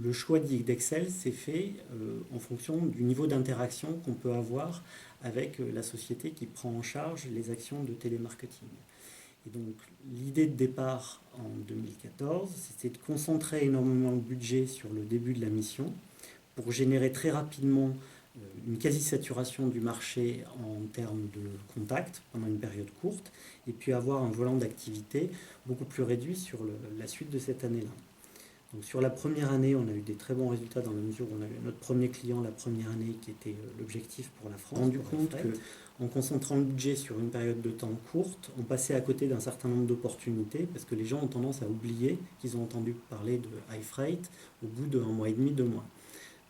le choix d'Excel s'est fait en fonction du niveau d'interaction qu'on peut avoir avec la société qui prend en charge les actions de télémarketing. Et donc l'idée de départ en 2014, c'était de concentrer énormément le budget sur le début de la mission pour générer très rapidement une quasi-saturation du marché en termes de contacts pendant une période courte, et puis avoir un volant d'activité beaucoup plus réduit sur la suite de cette année-là. Donc sur la première année, on a eu des très bons résultats dans la mesure où on a eu notre premier client la première année qui était l'objectif pour la France. On s'est rendu compte qu'en concentrant le budget sur une période de temps courte, on passait à côté d'un certain nombre d'opportunités parce que les gens ont tendance à oublier qu'ils ont entendu parler de high freight au bout d'un mois et demi, 2 mois.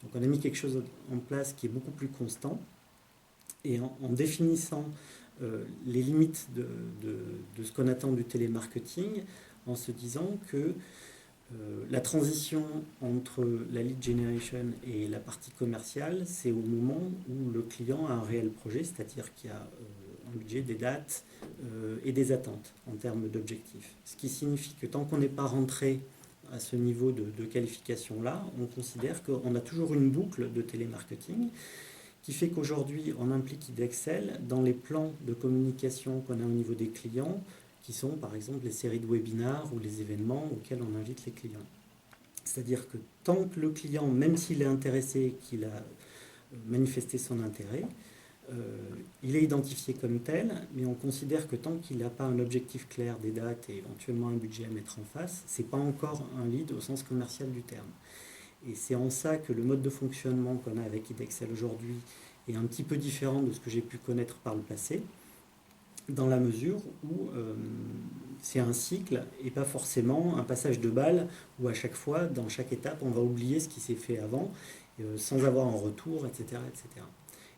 Donc on a mis quelque chose en place qui est beaucoup plus constant et en définissant les limites de ce qu'on attend du télémarketing, en se disant que la transition entre la lead generation et la partie commerciale, c'est au moment où le client a un réel projet, c'est-à-dire qu'il y a un budget, des dates et des attentes en termes d'objectifs. Ce qui signifie que tant qu'on n'est pas rentré à ce niveau de qualification-là, on considère qu'on a toujours une boucle de télémarketing qui fait qu'aujourd'hui, on implique Idexcel dans les plans de communication qu'on a au niveau des clients, qui sont par exemple les séries de webinars ou les événements auxquels on invite les clients. C'est-à-dire que tant que le client, même s'il est intéressé, qu'il a manifesté son intérêt, il est identifié comme tel, mais on considère que tant qu'il n'a pas un objectif clair des dates et éventuellement un budget à mettre en face, ce n'est pas encore un lead au sens commercial du terme. Et c'est en ça que le mode de fonctionnement qu'on a avec Idexcel aujourd'hui est un petit peu différent de ce que j'ai pu connaître par le passé, dans la mesure où c'est un cycle et pas forcément un passage de balle où à chaque fois, dans chaque étape, on va oublier ce qui s'est fait avant sans avoir un retour, etc. etc.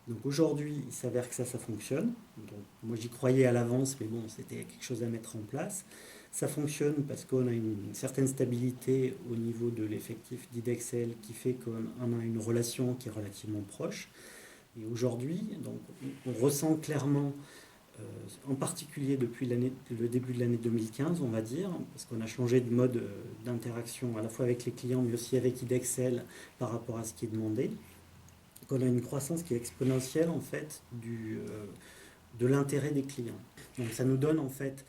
Donc aujourd'hui, il s'avère que ça fonctionne. Donc, moi, j'y croyais à l'avance, mais bon, c'était quelque chose à mettre en place. Ça fonctionne parce qu'on a une certaine stabilité au niveau de l'effectif d'Idexcel qui fait qu'on a une relation qui est relativement proche. Et aujourd'hui, donc, on ressent clairement, en particulier depuis le début de l'année 2015, on va dire, parce qu'on a changé de mode d'interaction à la fois avec les clients, mais aussi avec Idexcel par rapport à ce qui est demandé, qu'on a une croissance qui est exponentielle en fait de l'intérêt des clients. Donc ça nous donne en fait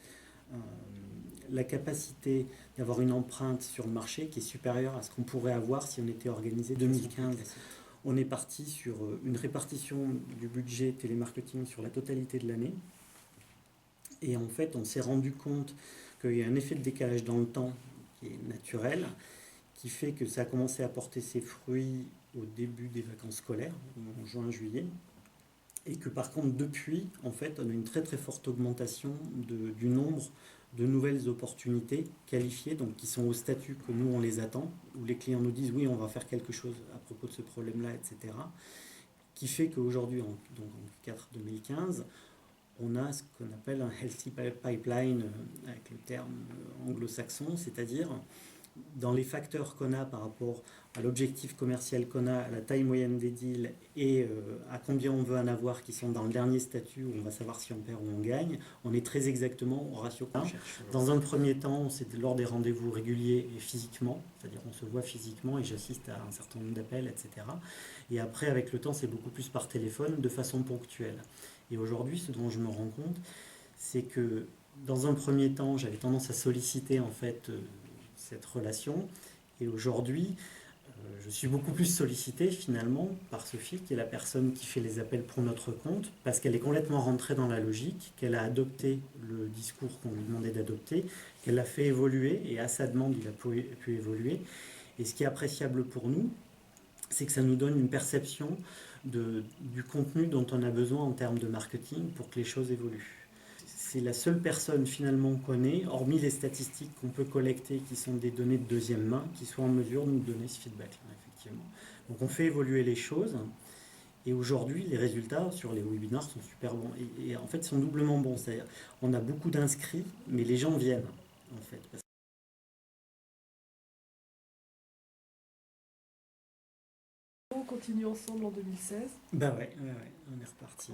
la capacité d'avoir une empreinte sur le marché qui est supérieure à ce qu'on pourrait avoir si on était organisé 2015. On est parti sur une répartition du budget télémarketing sur la totalité de l'année. Et en fait, on s'est rendu compte qu'il y a un effet de décalage dans le temps qui est naturel, qui fait que ça a commencé à porter ses fruits au début des vacances scolaires, en juin-juillet, et que par contre depuis, en fait, on a une très très forte augmentation du nombre de nouvelles opportunités qualifiées, donc qui sont au statut que nous on les attend, où les clients nous disent oui on va faire quelque chose à propos de ce problème-là, etc. Qui fait qu'aujourd'hui, en 2015, on a ce qu'on appelle un healthy pipeline avec le terme anglo-saxon, c'est-à-dire dans les facteurs qu'on a par rapport à l'objectif commercial qu'on a, à la taille moyenne des deals et à combien on veut en avoir qui sont dans le dernier statut où on va savoir si on perd ou on gagne, on est très exactement au ratio qu'on cherche. Dans un premier temps, c'est lors des rendez-vous réguliers et physiquement, c'est-à-dire on se voit physiquement et j'assiste à un certain nombre d'appels, etc. Et après, avec le temps, c'est beaucoup plus par téléphone, de façon ponctuelle. Et aujourd'hui, ce dont je me rends compte, c'est que dans un premier temps, j'avais tendance à solliciter en fait cette relation. Et aujourd'hui, je suis beaucoup plus sollicité finalement par Sophie, qui est la personne qui fait les appels pour notre compte, parce qu'elle est complètement rentrée dans la logique, qu'elle a adopté le discours qu'on lui demandait d'adopter, qu'elle l'a fait évoluer, et à sa demande, il a pu évoluer. Et ce qui est appréciable pour nous, c'est que ça nous donne une perception du contenu dont on a besoin en termes de marketing pour que les choses évoluent. C'est la seule personne finalement qu'on ait, hormis les statistiques qu'on peut collecter qui sont des données de deuxième main, qui soit en mesure de nous donner ce feedback-là, effectivement. Donc on fait évoluer les choses et aujourd'hui les résultats sur les webinars sont super bons et en fait sont doublement bons. C'est-à-dire on a beaucoup d'inscrits mais les gens viennent en fait. On continue ensemble en 2016. Bah ouais, on est reparti.